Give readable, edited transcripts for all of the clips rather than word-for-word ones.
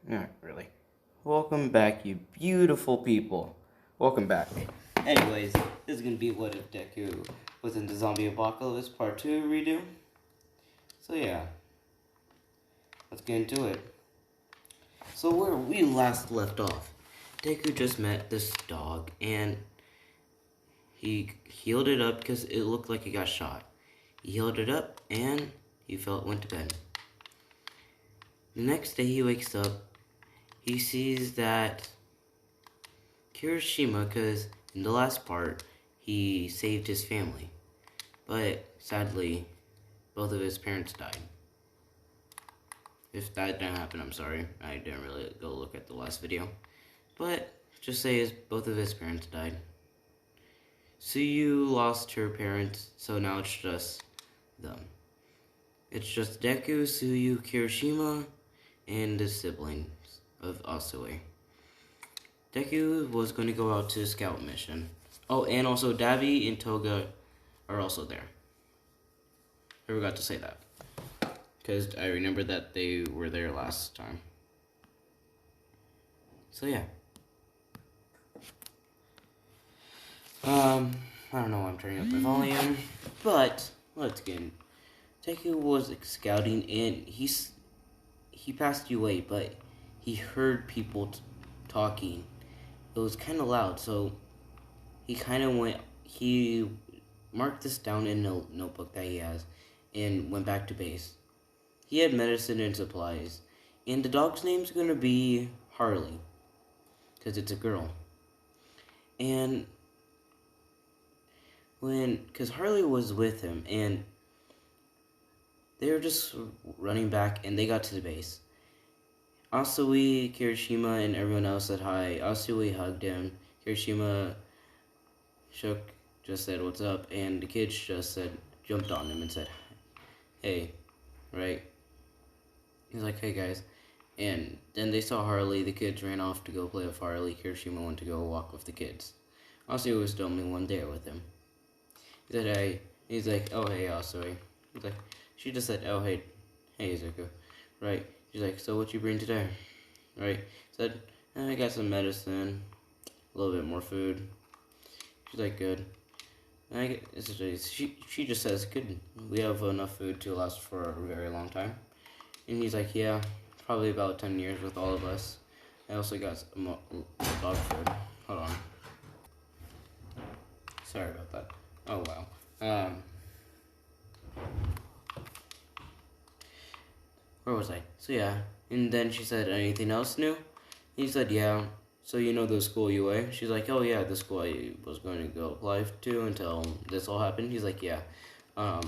Not really. Welcome back, you beautiful people. Welcome back. Anyways, this is gonna be What If Deku was in the Zombie Apocalypse Part 2 redo. So yeah, let's get into it. So where we last left off, Deku just met this dog and he healed it up because it looked like it got shot. He healed it up and he went to bed. The next day he wakes up, he sees that Kirishima, because in the last part, he saved his family. But sadly, both of his parents died. If that didn't happen, I'm sorry. I didn't really go look at the last video. But just say both of his parents died. Suyu lost her parents, so now it's just them. It's just Deku, Suyu, Kirishima, and the siblings of Asue. Deku was going to go out to a scout mission. Oh, and also Davi and Toga are also there. I forgot to say that, because I remember that they were there last time. So yeah. I don't know why I'm turning up my volume, but let's get in. Deku was scouting and he passed away, but he heard people talking. It was kind of loud, so he marked this down in a notebook that he has and went back to base. He had medicine and supplies, and the dog's name's gonna be Harley, because it's a girl. And because Harley was with him, and they were just running back, and they got to the base. Asui, Kirishima, and everyone else said hi. Asui hugged him. Kirishima just said what's up, and the kids just jumped on him and said, hey, right? He's like, hey guys. And then they saw Harley. The kids ran off to go play with Harley. Kirishima went to go walk with the kids. Asui was the only one there with him. He said, hey. He's like, oh, hey, Asui. He's like, she just said, oh, hey Izuku. Right? She's like, so what you bring today? Right? Said, I got some medicine, a little bit more food. She's like, good. She just says, good. We have enough food to last for a very long time. And he's like, yeah, probably about 10 years with all of us. I also got some dog food. Hold on. Sorry about that. Oh, wow. Where was I? So yeah, and then she said, anything else new? He said, yeah. So you know the school UA? She's like, oh yeah, the school I was going to go apply to until this all happened. He's like, yeah. I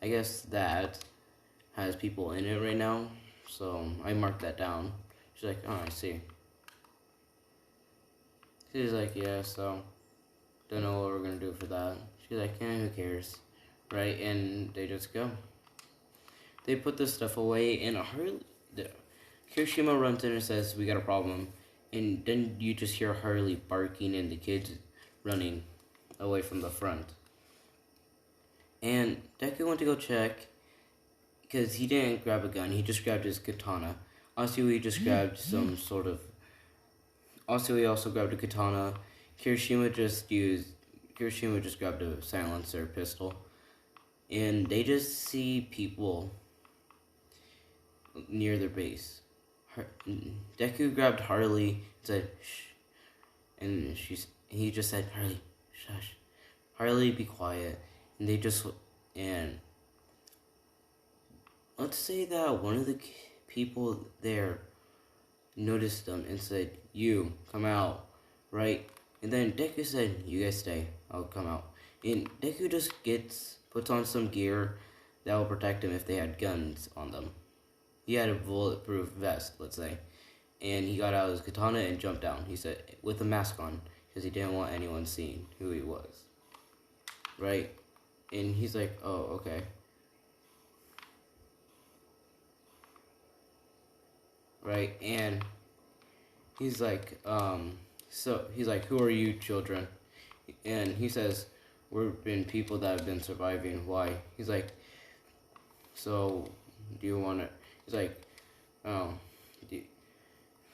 guess that has people in it right now, so I marked that down. She's like, oh, I see. She's like, yeah, so don't know what we're gonna do for that. She's like, who cares, right? And they just go. They put this stuff away, and Kirishima runs in and says, we got a problem. And then you just hear Harley barking and the kids running away from the front. And Deku went to go check, because he didn't grab a gun, he just grabbed his katana. Asui just grabbed some sort of... Asui also grabbed a katana. Kirishima just grabbed a silencer pistol. And they just see people near their base. Deku grabbed Harley and said, shh. And he just said, Harley, shush. Harley, be quiet. And let's say that one of the people there noticed them and said, you, come out, right? And then Deku said, you guys stay, I'll come out. And Deku just puts on some gear that will protect him if they had guns on them. He had a bulletproof vest, let's say. And he got out his katana and jumped down. He said, with a mask on, because he didn't want anyone seeing who he was. Right? And he's like, oh, okay. Right? And he's like, he's like, who are you children? And he says, we've been people that have been surviving. Why? He's like, so, do you want to... He's like, oh, do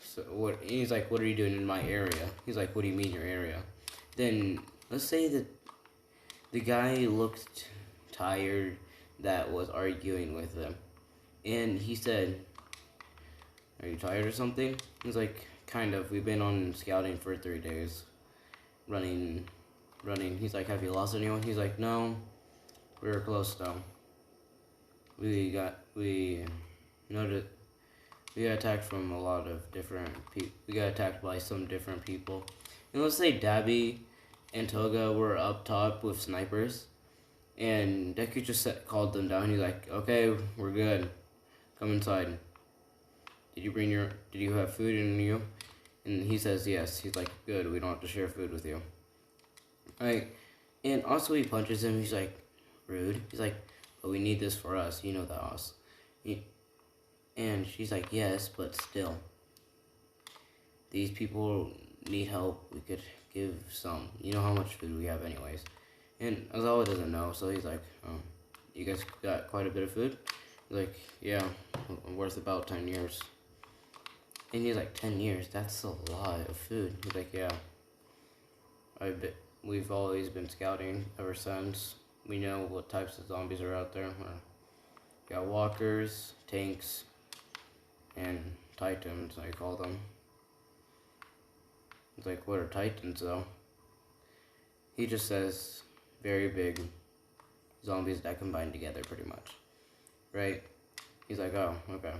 so what? He's like, what are you doing in my area? He's like, what do you mean your area? Then let's say that the guy looked tired that was arguing with him, and he said, "Are you tired or something?" He's like, "Kind of. We've been on scouting for 3 days, running." He's like, "Have you lost anyone?" He's like, "No, we were close though. We noticed we got attacked from a lot of different people. We got attacked by some different people. And let's say Dabby and Toga were up top with snipers, and Deku just called them down. He's like, "Okay, we're good. Come inside. Did you have food in you?" And he says yes. He's like, "Good. We don't have to share food with you." Right. And also he punches him. He's like, "Rude." He's like, "But we need this for us. You know that, us." And she's like, "Yes, but still. These people need help. We could give some. You know how much food we have anyways." And Azawa doesn't know, so he's like, "You guys got quite a bit of food?" He's like, "Yeah, worth about 10 years. And he's like, 10 years? That's a lot of food. He's like, "Yeah. We've always been scouting ever since. We know what types of zombies are out there. We got walkers, tanks, and titans, I call them." It's like, what are titans, though? He just says, very big zombies that combine together, pretty much. Right? He's like, "Oh, okay."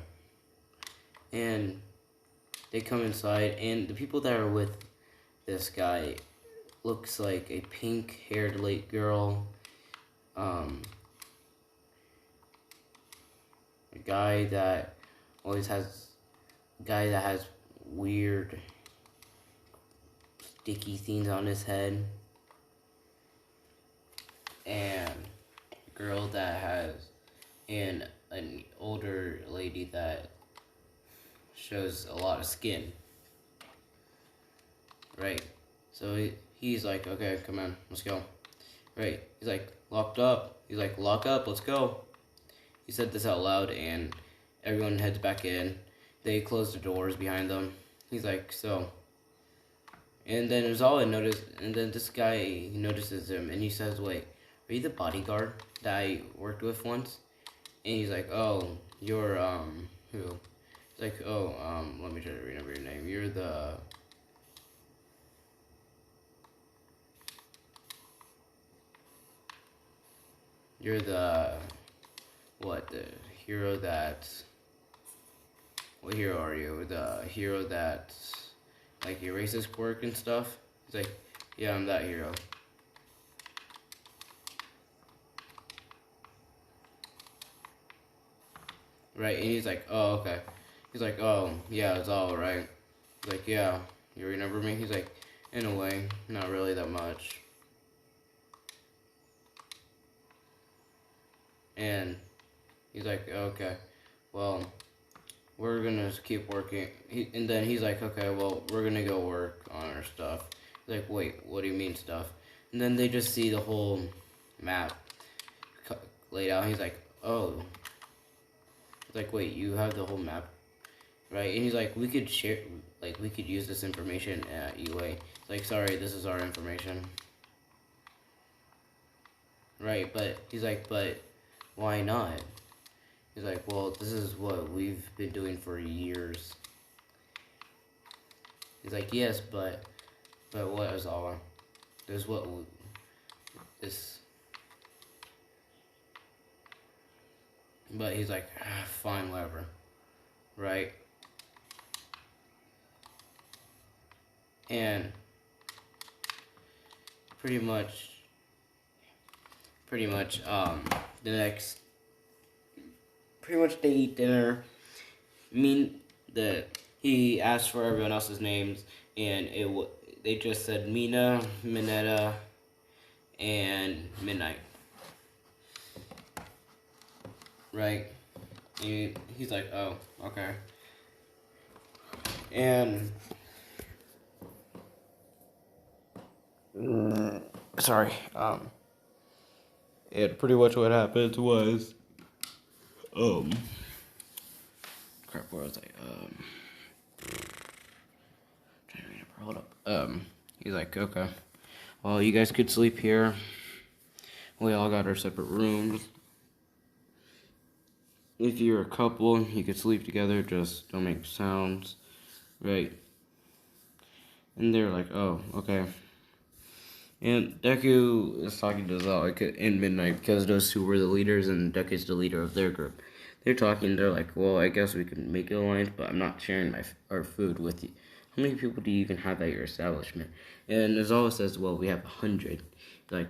And they come inside, and the people that are with this guy looks like a pink-haired late girl, a guy that has weird sticky things on his head, and a girl that has, and an older lady that shows a lot of skin. Right? So he's like, "Okay, come on, let's go." Right? He's like, "Locked up." He's like, "Lock up, let's go." He said this out loud, and everyone heads back in. They close the doors behind them. He's like, "So." And then this guy notices him, and he says, "Wait, are you the bodyguard that I worked with once?" And he's like, "Oh, you're, who?" He's like, "Oh, let me try to remember your name. You're the what, the hero that, what hero are you? The hero that, like, erases quirk and stuff?" He's like, "Yeah, I'm that hero." Right, and he's like, "Oh, okay." He's like, "Oh, yeah, it's all right." He's like, "Yeah, you remember me?" He's like, "In a way, not really that much." And he's like, "Okay, well, we're gonna keep working." And then he's like, "Okay, well, we're gonna go work on our stuff." He's like, "Wait, what do you mean stuff?" And then they just see the whole map laid out. He's like, "Oh." He's like, "Wait, you have the whole map, right?" And he's like, "We could share, like, we could use this information at UA." He's like, "Sorry, this is our information." Right, but he's like, "But why not?" He's like, "Well, this is what we've been doing for years." He's like, "Yes, but what is all? There's what this." But he's like, "Fine, whatever." Right? And pretty much, the next, pretty much they eat dinner. He asked for everyone else's names, and they just said Mina, Minetta, and Midnight. Right? And he's like, "Oh, okay." And sorry. And pretty much what happened was, crap. Where was I? he's like, okay, well, you guys could sleep here. We all got our separate rooms. If you're a couple, you could sleep together, just don't make sounds, right? And they're like, oh, okay. And Deku is talking to Zal in Midnight because those two were the leaders and Deku's the leader of their group. They're talking, they're like, well, I guess we can make an alliance, but I'm not sharing our food with you. How many people do you even have at your establishment? And Zal says, well, we have 100. Like,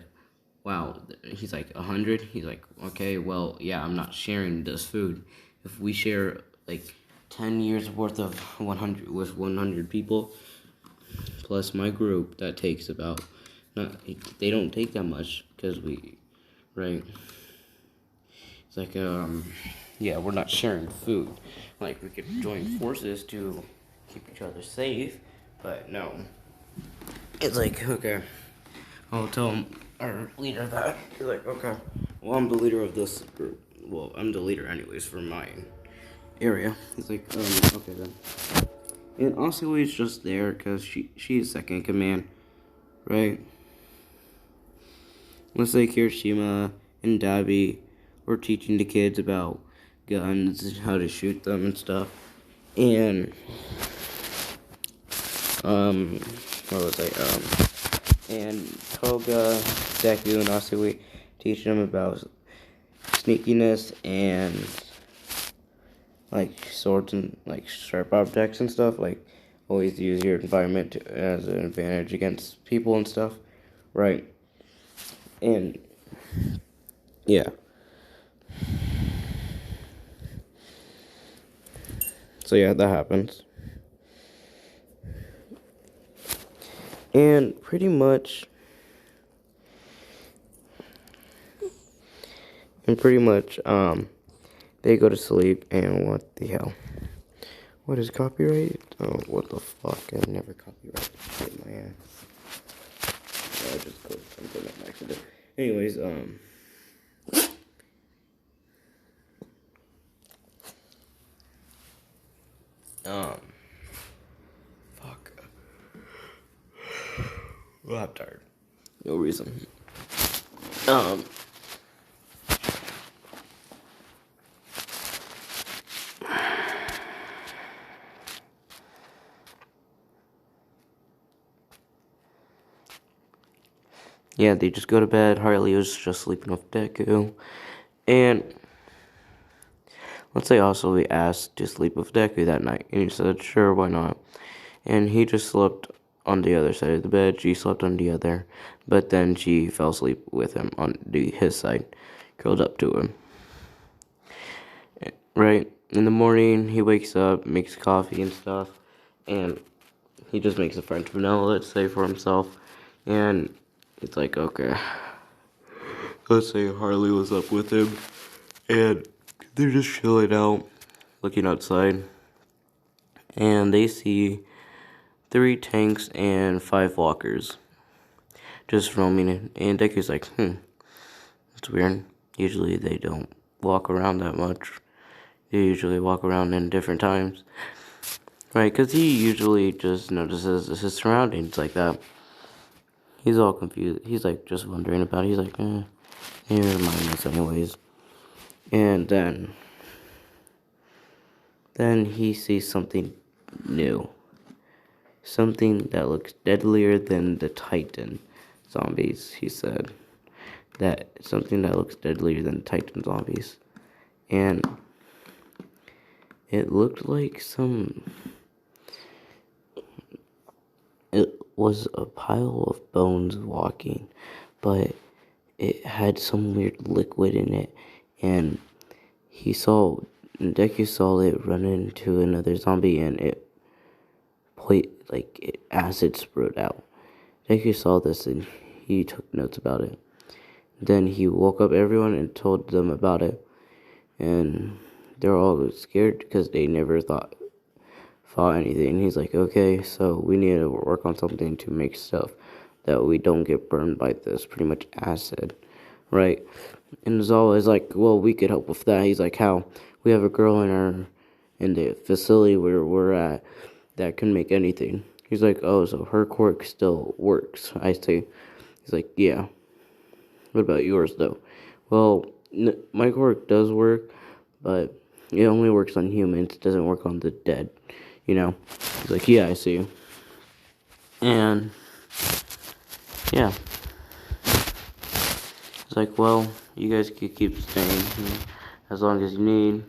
wow. He's like, 100? He's like, okay, well, yeah, I'm not sharing this food. If we share, like, 10 years worth of 100 with 100 people, plus my group, that takes about, they don't take that much, because right? It's like, yeah, we're not sharing food. Like, we could join forces to keep each other safe, but no. It's like, okay, I'll tell our leader that. He's like, okay, well, I'm the leader of this group. Well, I'm the leader anyways for my area. He's like, okay then. And Asui's just there because she's second in command, right? Let's say Kirishima and Dabi were teaching the kids about guns and how to shoot them and stuff. And, what was I, and Toga, Deku, and Asui teach them about sneakiness and, like, swords and, like, sharp objects and stuff. Like, always use your environment as an advantage against people and stuff, right? And, yeah. So, yeah, that happens. And pretty much, they go to sleep, and what the hell? What is copyright? Oh, what the fuck? I never copyrighted shit, my ass. I just closed something on accident. Anyways, fuck. Well, I'm tired. No reason. Yeah, they just go to bed. Harley was just sleeping with Deku. And let's say also we asked to sleep with Deku that night. And he said, sure, why not? And he just slept on the other side of the bed. She slept on the other. But then she fell asleep with him on his side, curled up to him. Right? In the morning, he wakes up, makes coffee and stuff. And he just makes a French vanilla, let's say, for himself. And it's like, okay. Let's say Harley was up with him. And they're just chilling out, looking outside. And they see 3 tanks and 5 walkers just roaming in. And Deku's like, that's weird. Usually they don't walk around that much. They usually walk around in different times. Right, because he usually just notices his surroundings like that. He's all confused. He's like just wondering about it. He's like, they're mindless anyways. And then he sees something new. Something that looks deadlier than the Titan zombies, he said. Something that looks deadlier than Titan zombies. And it looked like it was a pile of bones walking, but it had some weird liquid in it, and Deku saw it run into another zombie, and acid sprayed out. Deku saw this, and he took notes about it. Then he woke up everyone and told them about it, and they're all scared because they never fought anything. He's like, okay, so we need to work on something to make stuff that we don't get burned by this pretty much acid, right? And Zal is like, well, we could help with that. He's like, how? We have a girl in the facility where we're at that can make anything. He's like, oh, so her quirk still works. I say, he's like, yeah. What about yours, though? Well, my quirk does work, but it only works on humans. It doesn't work on the dead, you know? He's like, yeah, I see. And, yeah. It's like, well, you guys can keep staying here as long as you need.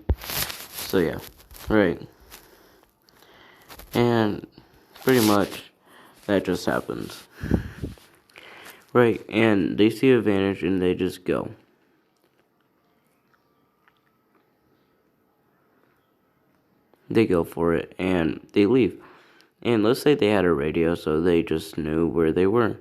So, yeah. Right. And pretty much that just happens. Right, and they see advantage and they just go. They go for it and they leave. And let's say they had a radio, so they just knew where they were.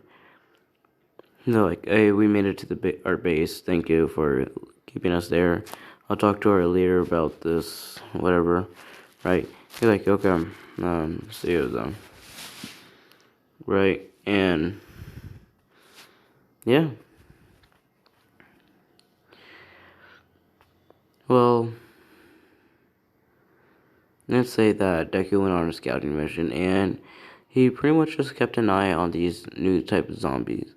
They're like, hey, we made it to our base. Thank you for keeping us there. I'll talk to our leader about this, whatever. Right? You're like, okay, see you then. Right? And, yeah. Well, let's say that Deku went on a scouting mission, and he pretty much just kept an eye on these new type of zombies.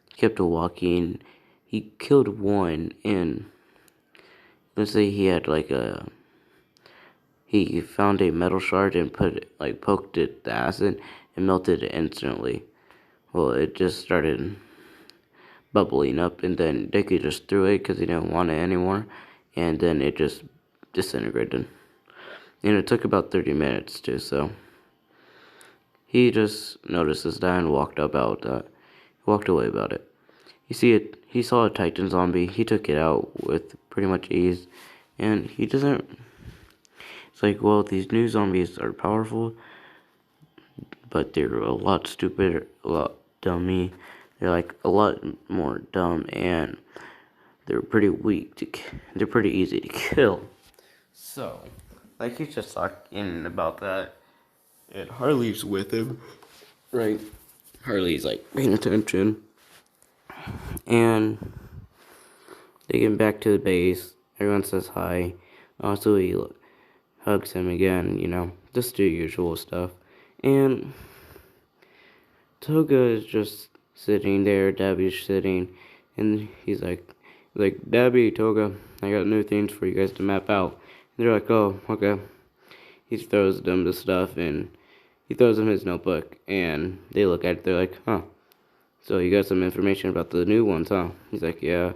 He kept walking. He killed one, and let's say he had he found a metal shard and poked it the acid and melted it instantly. Well, it just started bubbling up, and then Deku just threw it because he didn't want it anymore, and then it just disintegrated. And it took about 30 minutes too, so he just noticed this guy and walked away about it. He saw a Titan zombie, he took it out with pretty much ease, and he doesn't, it's like, well, these new zombies are powerful, but they're a lot stupider, a lot dummy, they're like a lot more dumb, and they're pretty they're pretty easy to kill. So, like, he's just talking about that, and Harley's with him, right? Harley's like paying attention, and they get back to the base. Everyone says hi. Also, he hugs him again, just the usual stuff. And Toga is just sitting there. Dabby's sitting, and he's like, Dabby, Toga, I got new things for you guys to map out. And they're like, oh, okay. He throws them the stuff, and he throws them his notebook, and they look at it. They're like, huh. So you got some information about the new ones, huh? He's like, yeah.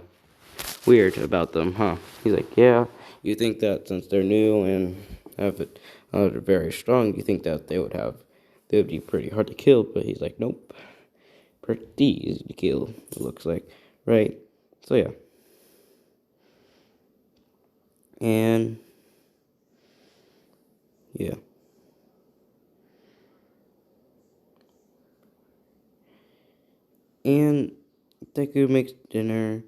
Weird about them, huh? He's like, yeah. You think that since they're new and they're very strong, you think that they would be pretty hard to kill, but he's like, nope. Pretty easy to kill, it looks like. Right? So yeah. And yeah. And Deku makes dinner.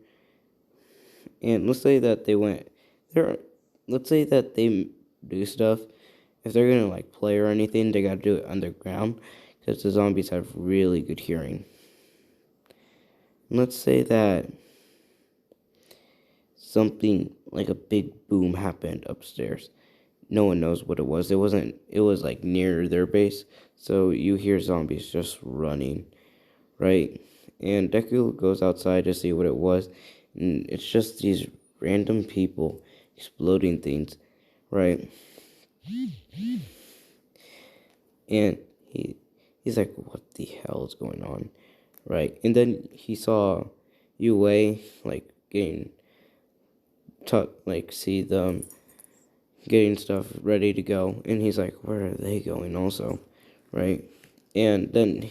And let's say that they went there. Let's say that they do stuff. If they're gonna play or anything, they gotta do it underground because the zombies have really good hearing. And let's say that something like a big boom happened upstairs. No one knows what it was. It was near their base, so you hear zombies just running, right? And Deku goes outside to see what it was, and it's just these random people exploding things, right? And he's like, what the hell is going on, right? And then he saw Yue getting see them getting stuff ready to go, and he's like, where are they going also, right? And then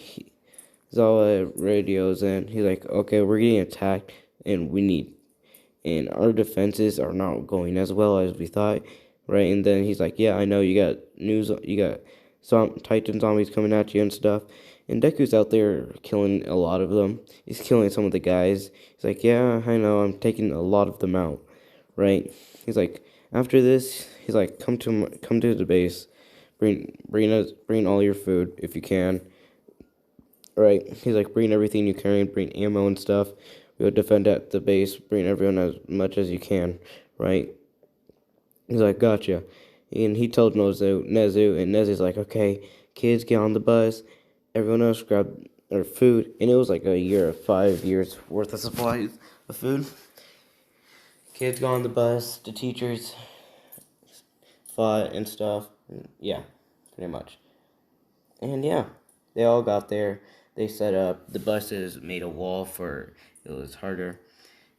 Zawa radios in. He's like, okay, we're getting attacked, and our defenses are not going as well as we thought, right? And then he's like, yeah, I know you got some Titan zombies coming at you and stuff. And Deku's out there killing a lot of them. He's killing some of the guys. He's like, yeah, I know, I'm taking a lot of them out, right? He's like, after this, he's like, come to the base, bring all your food if you can, right? He's like, bring everything you can, bring ammo and stuff. We'll defend at the base, bring everyone as much as you can, right? He's like, gotcha. And he told Nezu, and Nezu's like, okay, kids, get on the bus. everyone else grabbed their food, and it was like a year, 5 years worth of supplies of food. Kids got on the bus, the teachers fought and stuff. Yeah, pretty much. And yeah, they all got there. They set up, the buses made a wall for it was harder.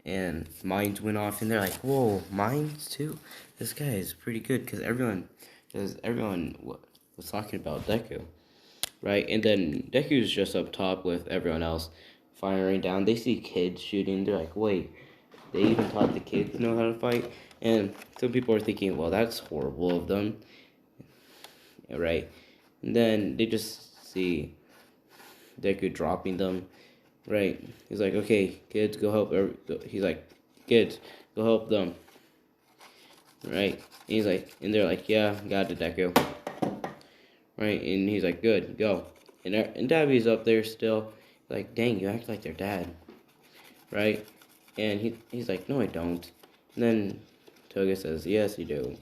And mines went off, and they're like, whoa, mines too? This guy is pretty good, because everyone was talking about Deku, right? And then Deku's just up top with everyone else firing down. They see kids shooting. They're like, wait, they even taught the kids know how to fight? And some people are thinking, well, that's horrible of them, right? And then they just see Deku dropping them, right? He's like, okay, kids, go help. He's like, kids, go help them, right? And he's like, and they're like, yeah, got it, Deku, right? And he's like, good, go. And Dabby's up there still, like, dang, you act like their dad, right? And he's like, no, I don't. And then Toga says, yes, you do.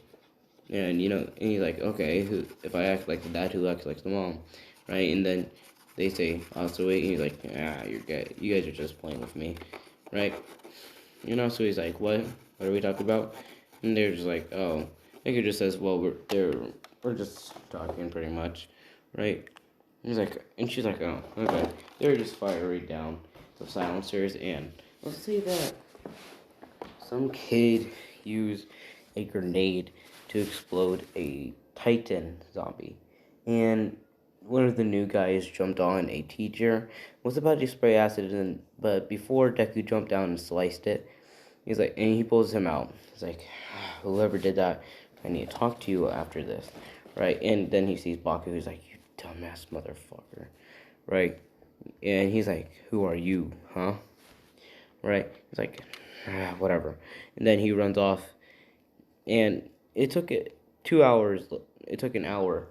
And and he's like, okay, if I act like the dad, who acts like the mom, right? And then they say, so wait, and he's like, you guys are just playing with me, right? So he's like, what are we talking about? And they're just like, oh, Edgar just says, well, we're just talking pretty much, right? He's like, and she's like, oh, okay. They're just firing down the silencers, and let's say that some kid used a grenade to explode a Titan zombie, and one of the new guys jumped on a teacher, was about to spray acid, but before Deku jumped down and sliced it, he's like, and he pulls him out. He's like, whoever did that, I need to talk to you after this, right? And then he sees Baku, who's like, you dumbass motherfucker, right? And he's like, who are you, huh? Right? He's like, whatever. And then he runs off, and it took 2 hours. It took an hour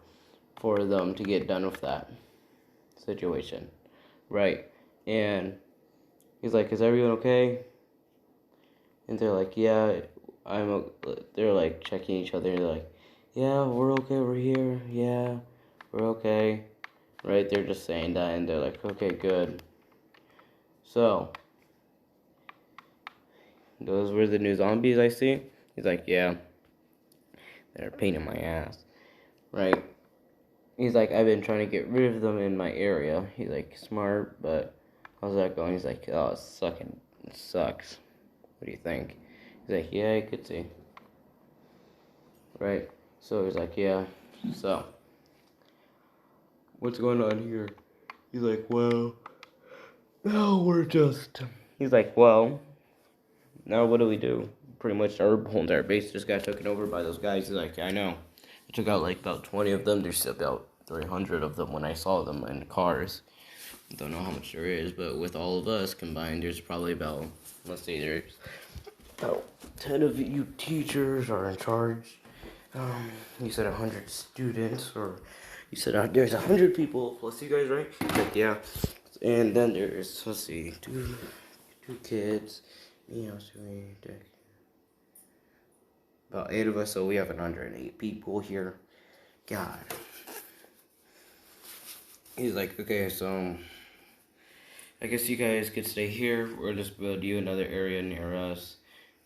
for them to get done with that situation, right? And he's like, is everyone okay? And they're like, yeah, they're like checking each other. They're like, yeah, we're okay over here. Yeah, we're okay, right? They're just saying that, and they're like, okay, good. So those were the new zombies I see. He's like, yeah, they're a pain in my ass, right? He's like, I've been trying to get rid of them in my area. He's like, smart, but how's that going? He's like, oh, it sucks. What do you think? He's like, yeah, I could see. Right? So he's like, yeah, so what's going on here? He's like, well, now he's like, well, now what do we do? Pretty much our whole entire base just got taken over by those guys. He's like, I know. I took out like about 20 of them. There's about 300 of them when I saw them in cars. I don't know how much there is, but with all of us combined, there's probably about, let's see, there's about 10 of you teachers are in charge. You said 100 students, or you said there's 100 people plus you guys, right? Like, yeah. And then there's, let's see, two kids, about 8 of us, so we have 108 people here. God. He's like, okay, so I guess you guys could stay here. We'll just build you another area near us.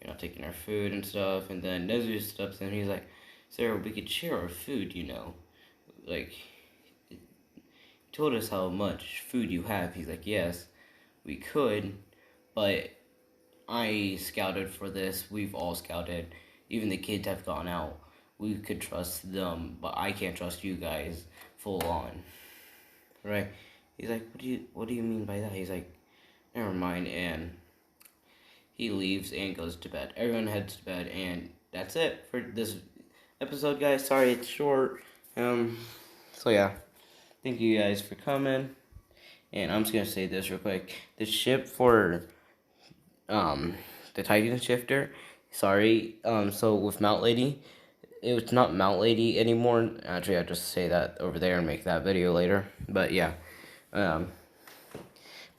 You're not taking our food and stuff. And then Nezu steps in. He's like, Sarah, we could share our food, Like, he told us how much food you have. He's like, yes, we could, but I scouted for this. We've all scouted. Even the kids have gone out. We could trust them, but I can't trust you guys full on. Right? He's like, what do you mean by that? He's like, never mind, and he leaves and goes to bed. Everyone heads to bed, and that's it for this episode, guys. Sorry it's short. So yeah, thank you guys for coming. And I'm just gonna say this real quick. The ship for the Titan shifter. Sorry. So with Mount Lady, it's not Mount Lady anymore. Actually, I'll just say that over there and make that video later. But yeah.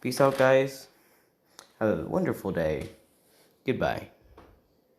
Peace out, guys. Have a wonderful day. Goodbye.